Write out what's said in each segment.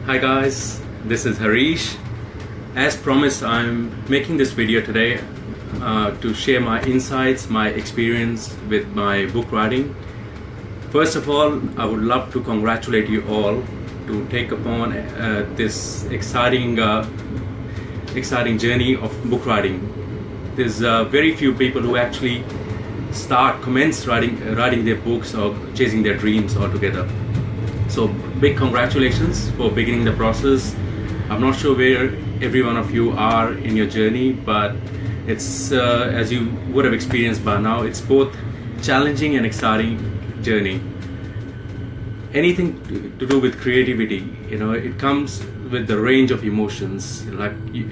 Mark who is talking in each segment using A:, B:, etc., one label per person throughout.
A: Hi guys, this is Harish. As promised, I'm making this video today to share my insights, my experience with my book writing. First of all, I would love to congratulate you all to take upon this exciting journey of book writing. There's very few people who actually commence writing their books or chasing their dreams altogether. So big congratulations for beginning the process. I'm not sure where every one of you are in your journey, but it's as you would have experienced by now, it's both challenging and exciting journey. Anything to do with creativity, it comes with the range of emotions.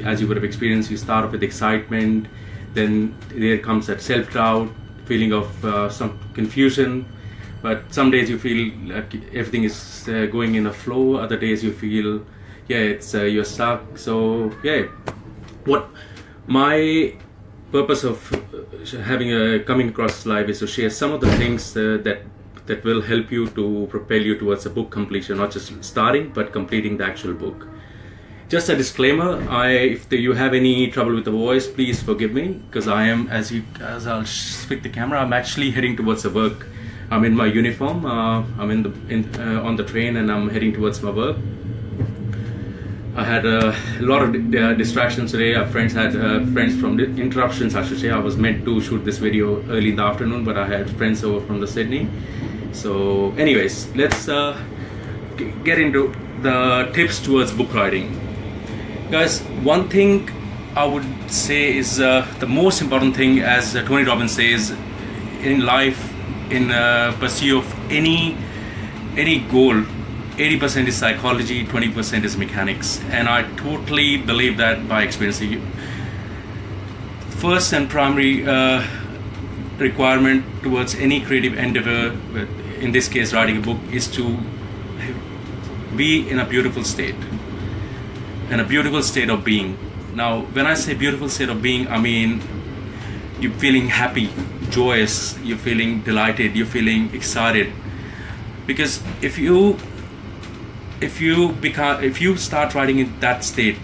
A: As you would have experienced, you start off with excitement, then there comes that self-doubt, feeling of some confusion. But some days you feel like everything is going in a flow. Other days you feel, you're stuck. So what my purpose of coming across live is to share some of the things that will help you to propel you towards a book completion, not just starting but completing the actual book. Just a disclaimer: if you have any trouble with the voice, please forgive me, because I am, as I'll switch the camera, I'm actually heading towards the work. I'm in my uniform. I'm on the train, and I'm heading towards my work. I had a lot of distractions today. Our friends had friends from the interruptions, I should say. I was meant to shoot this video early in the afternoon, but I had friends over from the Sydney. So, anyways, let's get into the tips towards book writing, guys. One thing I would say is the most important thing, as Tony Robbins says, in life. In pursuit of any goal, 80% is psychology, 20% is mechanics, and I totally believe that by experiencing. First and primary requirement towards any creative endeavor, in this case writing a book, is to be in a beautiful state, of being. Now, when I say beautiful state of being, I mean you're feeling happy, joyous, you're feeling delighted, you're feeling excited. Because if you start writing in that state,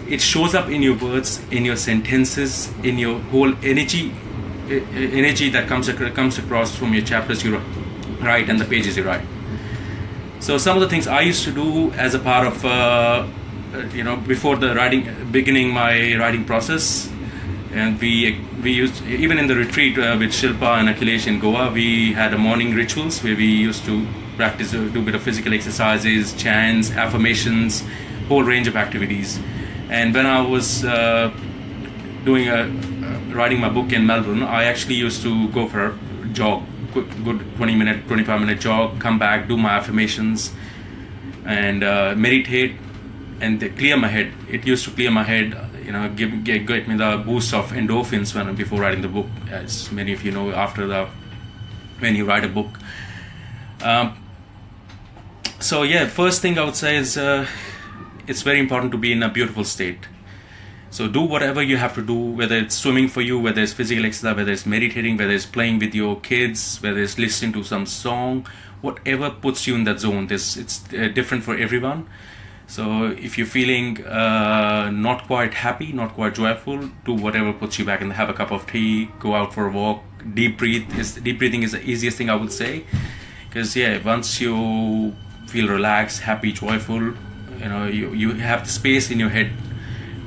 A: it shows up in your words, in your sentences, in your whole energy that comes across from your chapters you write and the pages you write. So some of the things I used to do as a part of before beginning my writing process. And we used, even in the retreat with Shilpa and Akhilesh in Goa, we had a morning rituals where we used to practice, do a bit of physical exercises, chants, affirmations, whole range of activities. And when I was writing my book in Melbourne, I actually used to go for a jog, good 25-minute jog, come back, do my affirmations, and meditate, and clear my head. It used to clear my head. Get me the boost of endorphins before writing the book, as many of you know. When you write a book, first thing I would say is it's very important to be in a beautiful state. So do whatever you have to do, whether it's swimming for you, whether it's physical exercise, whether it's meditating, whether it's playing with your kids, whether it's listening to some song, whatever puts you in that zone. It's different for everyone. So if you're feeling not quite happy, not quite joyful, do whatever puts you back, and have a cup of tea, go out for a walk, deep breathing is the easiest thing I would say, because once you feel relaxed, happy, joyful, you have the space in your head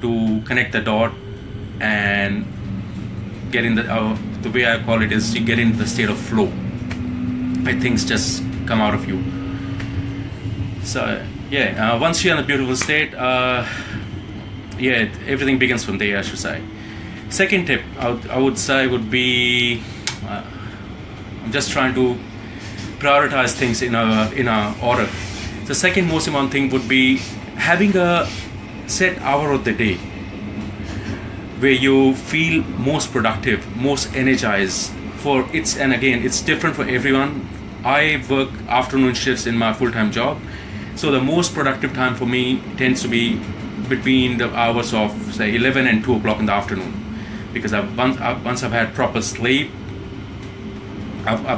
A: to connect the dot and get in the way I call it is you get into the state of flow. Things just come out of you. So once you're in a beautiful state, everything begins from there, I should say. Second tip I would say would be, I'm just trying to prioritize things in a order. The second most important thing would be having a set hour of the day where you feel most productive, most energized. It's different for everyone. I work afternoon shifts in my full-time job. So the most productive time for me tends to be between the hours of, say, 11 and 2 o'clock in the afternoon, because once I've had proper sleep, I've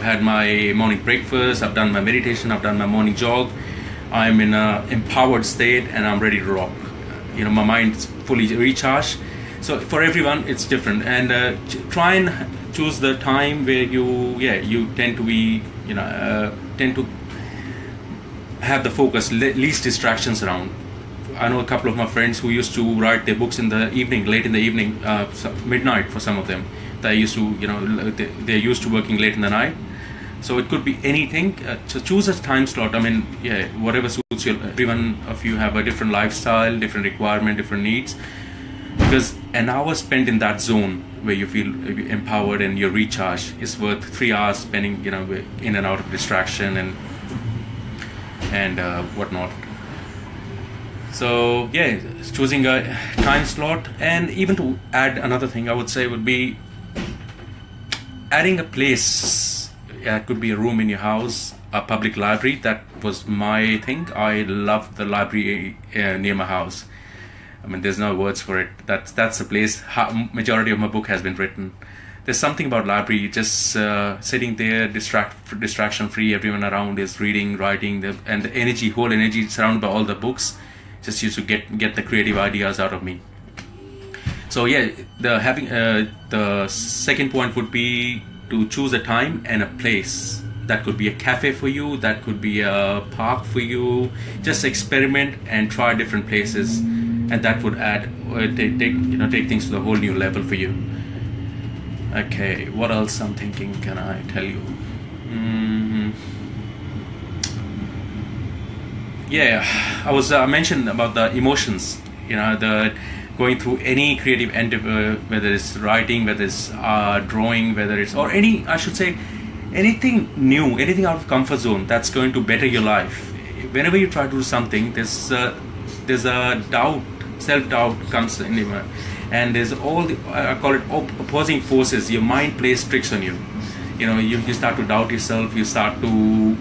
A: had my morning breakfast, I've done my meditation, I've done my morning jog, I'm in a empowered state and I'm ready to rock. You know, my mind's fully recharged. So for everyone, it's different. And try and choose the time where you tend to be, tend to have the focus, least distractions around. I know a couple of my friends who used to write their books in the evening, late in the evening, midnight for some of them. They used to, they're used to working late in the night. So it could be anything. So choose a time slot. I mean, whatever suits you. Everyone of you have a different lifestyle, different requirement, different needs. Because an hour spent in that zone where you feel empowered and you're recharged is worth 3 hours spending, in and out of distraction and whatnot. So choosing a time slot, and even to add another thing, I would say would be adding a place. It could be a room in your house, a public library. That was my thing. I loved the library near my house. I mean, there's no words for it. That's the place. Majority of my book has been written. There's something about library, just sitting there, distraction free. Everyone around is reading, writing, and the whole energy surrounded by all the books, just used to get the creative ideas out of me. So the second point would be to choose a time and a place. That could be a cafe for you, that could be a park for you. Just experiment and try different places, and that would take things to the whole new level for you. Okay, what else I'm thinking can I tell you? I mentioned about the emotions, the going through any creative endeavor, whether it's writing, whether it's drawing, or anything new, anything out of comfort zone that's going to better your life. Whenever you try to do something, there's a doubt, self-doubt comes in, and there's all the, I call it opposing forces. Your mind plays tricks on you. You start to doubt yourself, you start to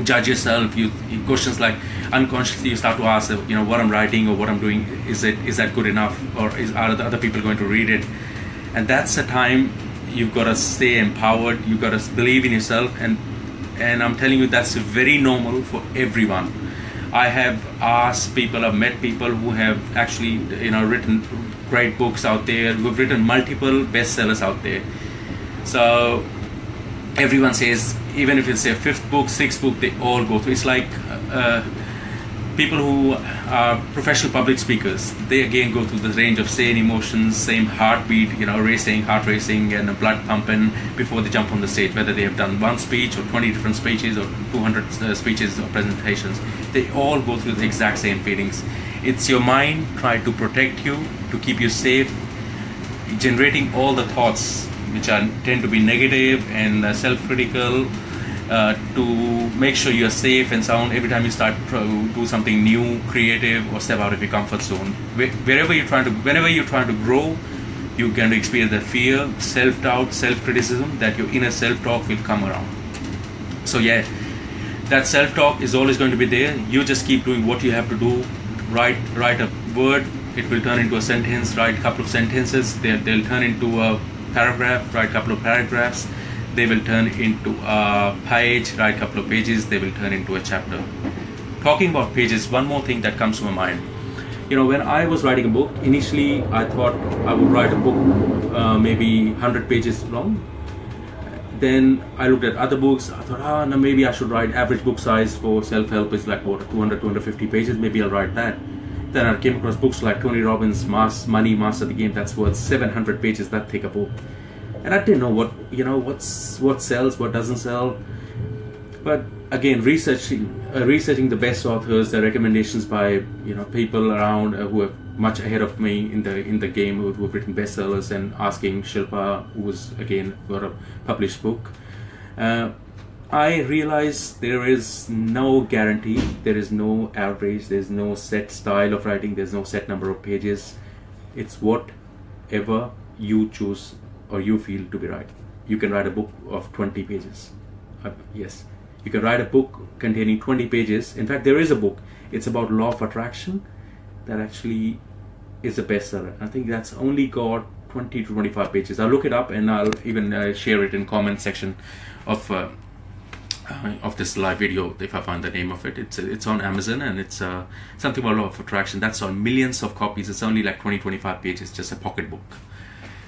A: judge yourself, you questions like unconsciously you start to ask, what I'm writing or what I'm doing, is that good enough, or are the other people going to read it? And that's the time you've got to stay empowered. You've got to believe in yourself, and I'm telling you, that's very normal for everyone. I have I've met people who have actually written great books out there, who have written multiple bestsellers out there. So everyone says, even if it's their 5th book, 6th book, they all go through. It's like people who are professional public speakers. They again go through the range of same emotions, same heartbeat, heart racing and blood pumping before they jump on the stage. Whether they have done one speech or 20 different speeches or 200 speeches or presentations, they all go through the exact same feelings. It's your mind trying to protect you, to keep you safe, generating all the thoughts which tend to be negative and self-critical, to make sure you're safe and sound every time you start to do something new, creative, or step out of your comfort zone. Whenever you're trying to grow, you're going to experience the fear, self-doubt, self-criticism, that your inner self-talk will come around. So that self-talk is always going to be there. You just keep doing what you have to do. Write a word, it will turn into a sentence. Write a couple of sentences, they'll turn into a paragraph. Write a couple of paragraphs, they will turn into a page. Write a couple of pages, they will turn into a chapter. Talking about pages, one more thing that comes to my mind. When I was writing a book, initially I thought I would write a book maybe 100 pages long. Then I looked at other books. I thought, maybe I should write average book size for self-help is like 200-250 pages. Maybe I'll write that. Then I came across books like Tony Robbins' Money Master the Game. That's worth 700 pages. That thick a book. And I didn't know what sells, what doesn't sell. But again, researching the best authors, the recommendations by people around who are much ahead of me in the game, who have written bestsellers, and asking Shilpa, who was again got a published book. I realized there is no guarantee, there is no average, there's no set style of writing, there's no set number of pages. It's whatever you choose or you feel to be right. You can write a book of 20 pages. Yes, you can write a book containing 20 pages. In fact, there is a book. It's about law of attraction that actually is a bestseller. I think that's only got 20 to 25 pages. I'll look it up and I'll even share it in comment section of of this live video, if I find the name of it. It's on Amazon, and it's something about law of attraction. That's on millions of copies. It's only like 20-25 pages, just a pocket book.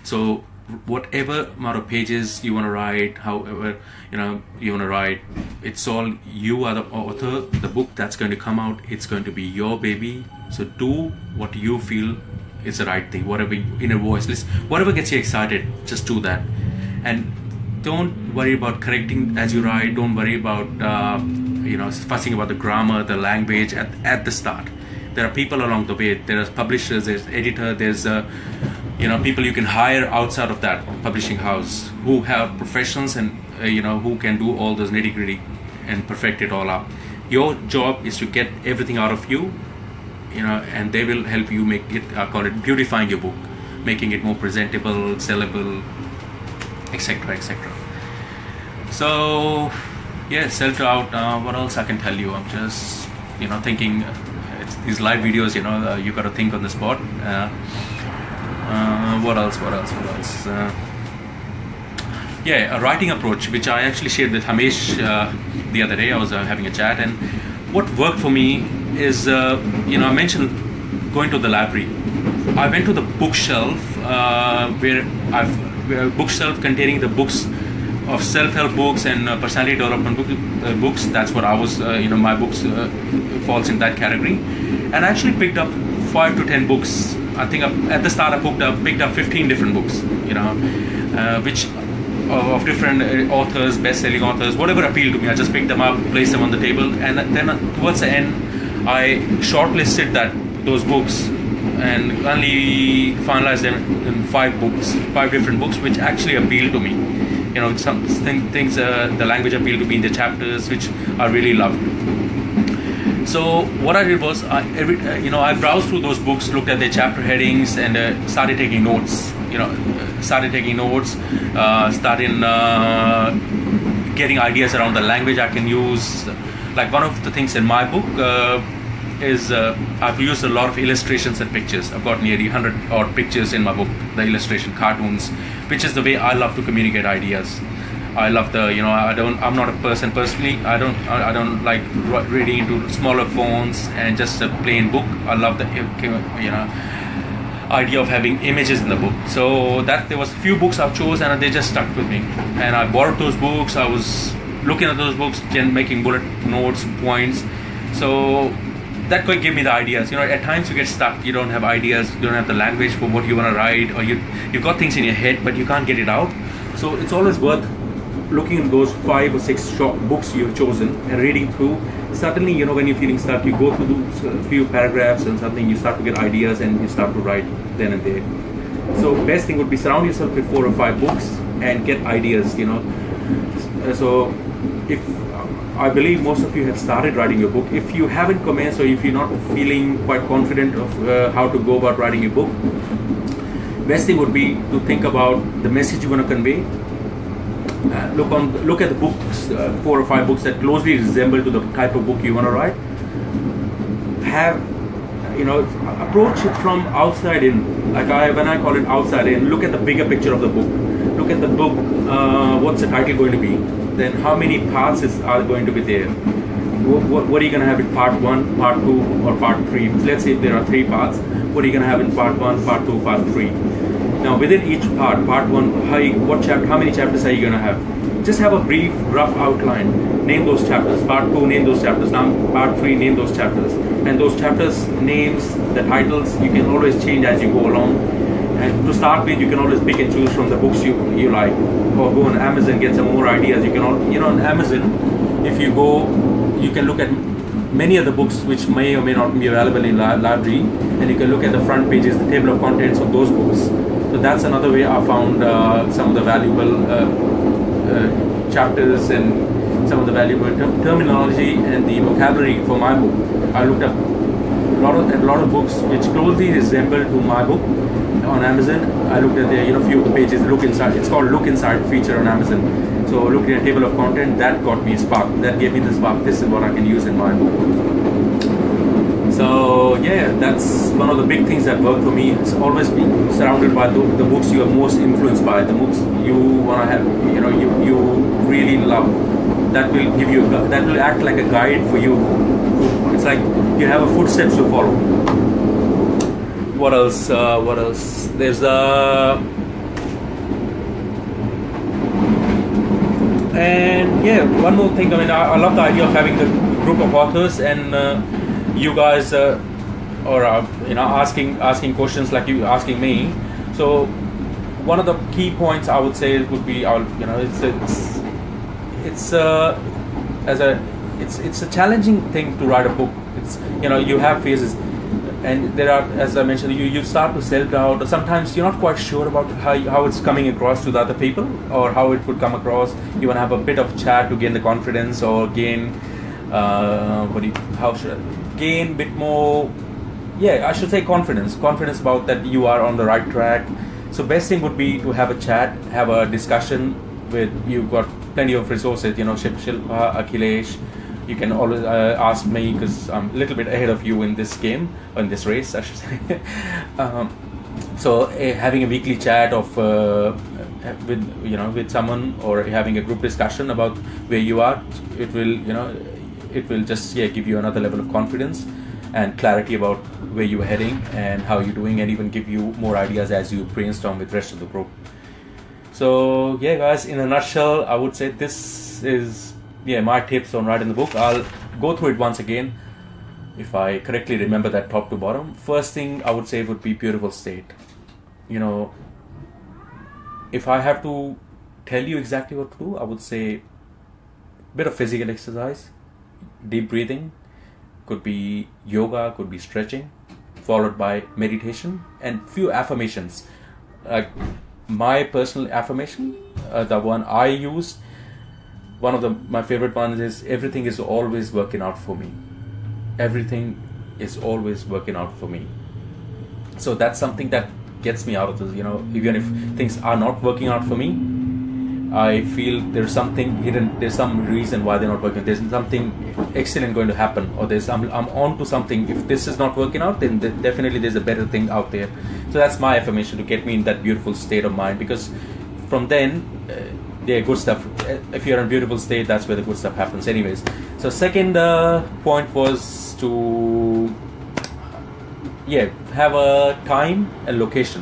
A: So whatever amount of pages you want to write, however you want to write, it's all, you are the author. The book that's going to come out, it's going to be your baby. So do what you feel is the right thing, whatever inner voice, listen, whatever gets you excited, just do that. And don't worry about correcting as you write. Don't worry about fussing about the grammar, the language at the start. There are people along the way. There are publishers, there's editor, there's people you can hire outside of that publishing house who have professions and who can do all those nitty-gritty and perfect it all up. Your job is to get everything out of you, and they will help you make it, call it beautifying your book, making it more presentable, sellable, etc., etc. So yeah, self-doubt. What else I can tell you? I'm just thinking. These live videos, you got to think on the spot. What else? A writing approach, which I actually shared with Harish the other day. I was having a chat, and what worked for me is, I mentioned going to the library. I went to the bookshelf bookshelf containing the books of self-help books and personality development books. That's what I was, my books falls in that category. And I actually picked up 5 to 10 books. I think at the start I picked up 15 different books, which of different authors, best-selling authors, whatever appealed to me. I just picked them up, placed them on the table, and then towards the end, I shortlisted those books and only finalized them in 5 different books, which actually appealed to me. Some things, the language appealed to me in the chapters, which I really loved. So what I did was, I browsed through those books, looked at their chapter headings, and started taking notes. Started getting ideas around the language I can use. Like one of the things in my book is I've used a lot of illustrations and pictures. I've got nearly 100 odd pictures in my book, the illustration cartoons, which is the way I love to communicate ideas. I love I'm not a person personally. I don't like reading into smaller fonts and just a plain book. I love the idea of having images in the book. So there was a few books I've chosen, and they just stuck with me. And I borrowed those books. I was looking at those books and making bullet notes, points. So that could give me the ideas. At times you get stuck. You don't have ideas. You don't have the language for what you want to write, or you've got things in your head, but you can't get it out. So it's always worth looking at those 5 or 6 short books you've chosen and reading through. Suddenly, when you're feeling stuck, you go through a few paragraphs and something, you start to get ideas and you start to write then and there. So best thing would be surround yourself with 4 or 5 books and get ideas. So if I believe most of you have started writing your book. If you haven't commenced, or if you're not feeling quite confident of how to go about writing your book, best thing would be to think about the message you want to convey. Look at the books, 4 or 5 books that closely resemble to the type of book you want to write. Approach it from outside in. When I call it outside in, look at the bigger picture of the book. Look at the book. What's the title going to be? Then how many parts are going to be there? What are you going to have in part 1, part 2, or part 3? Let's say there are 3 parts. What are you going to have in part 1, part 2, part 3? Now within each part 1, how many chapters are you going to have? Just have a brief, rough outline. Name those chapters. Part 2, name those chapters. Now part 3, name those chapters. And those chapters, names, the titles, you can always change as you go along. And to start with, you can always pick and choose from the books you like, or go on Amazon, get some more ideas. You can on Amazon, if you go, you can look at many of the books which may or may not be available in library, and you can look at the front pages, the table of contents of those books. So that's another way I found some of the valuable chapters and some of the valuable terminology and the vocabulary for my book. I looked up a lot of books which closely resemble to my book on Amazon. I looked at the few pages. Look inside. It's called Look Inside feature on Amazon. So looking at table of content, that got me a spark. That gave me the spark. This is what I can use in my book. So yeah, that's one of the big things that worked for me. It's always been surrounded by the books you are most influenced by, the books you want to have, you really love. that will give you, that will act like a guide for you. It's like you have a footsteps to follow. What else? What else? There's and yeah, one more thing. I mean, I love the idea of having the group of authors and you guys, or asking questions like you asking me. So one of the key points I would say would be, it's a challenging thing to write a book. It's, you have phases, and there are, as I mentioned, you start to self-doubt, or sometimes you're not quite sure about how it's coming across to the other people, or how it would come across. You want to have a bit of chat to gain the confidence, or gain gain a bit more, I should say confidence about that you are on the right track. So best thing would be to have a chat, have a discussion with, you've got plenty of resources, Shilpa, Akhilesh. You can always ask me, because I'm a little bit ahead of you in this game, or in this race, I should say. So having a weekly chat of with someone, or having a group discussion about where you are, it will just give you another level of confidence and clarity about where you're heading and how you're doing, and even give you more ideas as you brainstorm with the rest of the group. So guys, in a nutshell, I would say this is my tips on writing the book. I'll go through it once again, if I correctly remember that top to bottom. First thing I would say would be beautiful state. If I have to tell you exactly what to do, I would say a bit of physical exercise, deep breathing, could be yoga, could be stretching, followed by meditation and few affirmations. My personal affirmation, the one I use, one of my favorite ones is, everything is always working out for me. Everything is always working out for me. So that's something that gets me out of this, even if things are not working out for me, I feel there's something hidden, there's some reason why they're not working. There's something excellent going to happen, or I'm on to something. If this is not working out, then definitely there's a better thing out there. So that's my affirmation, to get me in that beautiful state of mind, because from then, good stuff. If you're in a beautiful state, that's where the good stuff happens anyways. So second point was to have a time and location.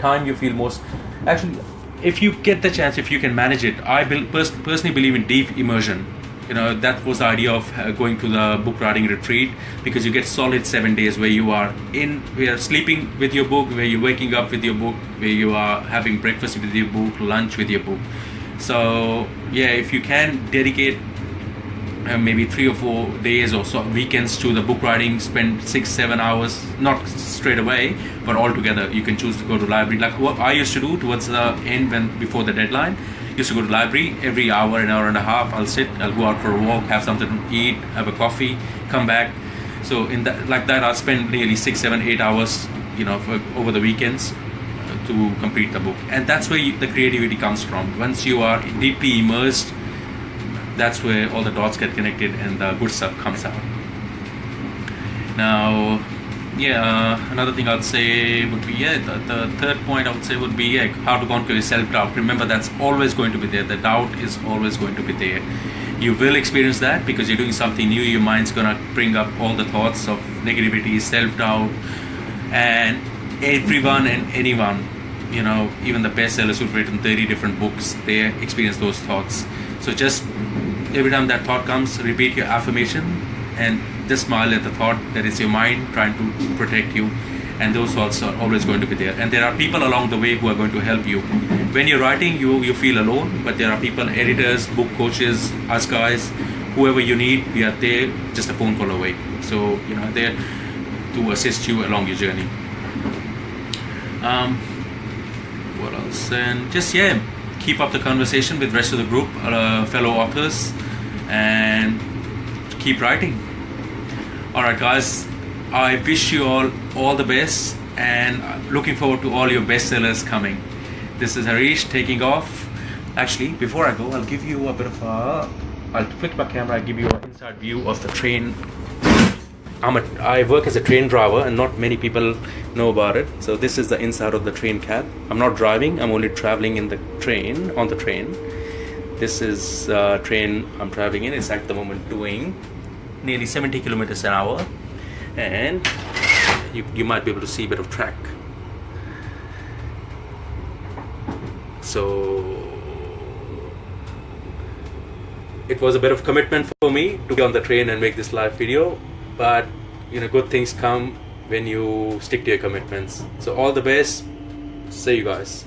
A: Time you feel most, actually, if you get the chance, if you can manage it, I personally believe in deep immersion. That was the idea of going to the book writing retreat, because you get solid 7 days where you are sleeping with your book, where you're waking up with your book, where you are having breakfast with your book, lunch with your book. So if you can dedicate maybe 3 or 4 days or so, weekends, to the book writing, spend 6-7 hours, not straight away, but all together. You can choose to go to library, like what I used to do towards the end, before the deadline. Used to go to library every hour, an hour and a half. I'll go out for a walk, have something to eat, have a coffee, come back. So I'll spend nearly 6, 7, 8 hours, over the weekends to complete the book. And that's where the creativity comes from. Once you are deeply immersed, that's where all the dots get connected and the good stuff comes out. Now, another thing I'd say would be, the third point I would say would be, how to conquer your self-doubt. Remember, that's always going to be there. The doubt is always going to be there. You will experience that because you're doing something new. Your mind's going to bring up all the thoughts of negativity, self-doubt, and everyone and anyone, even the bestsellers who've written 30 different books, they experience those thoughts. So just every time that thought comes, repeat your affirmation and just smile at the thought that is your mind trying to protect you, and those thoughts are always going to be there. And there are people along the way who are going to help you. When you're writing, you feel alone, but there are people, editors, book coaches, us guys, whoever you need, we are there, just a phone call away. So, there to assist you along your journey. What else? And just, keep up the conversation with the rest of the group, fellow authors, and keep writing. Alright guys, I wish you all the best, and looking forward to all your bestsellers coming. This is Harish taking off. Actually, before I go, I'll give you a bit of I'll flick my camera, I'll give you an inside view of the train. I work as a train driver, and not many people know about it. So this is the inside of the train cab. I'm not driving, I'm only traveling in the train, on the train. This is train I'm traveling in. It's at the moment doing nearly 70 kilometers an hour, and you might be able to see a bit of track. So it was a bit of commitment for me to be on the train and make this live video, but good things come when you stick to your commitments. So all the best. See you guys.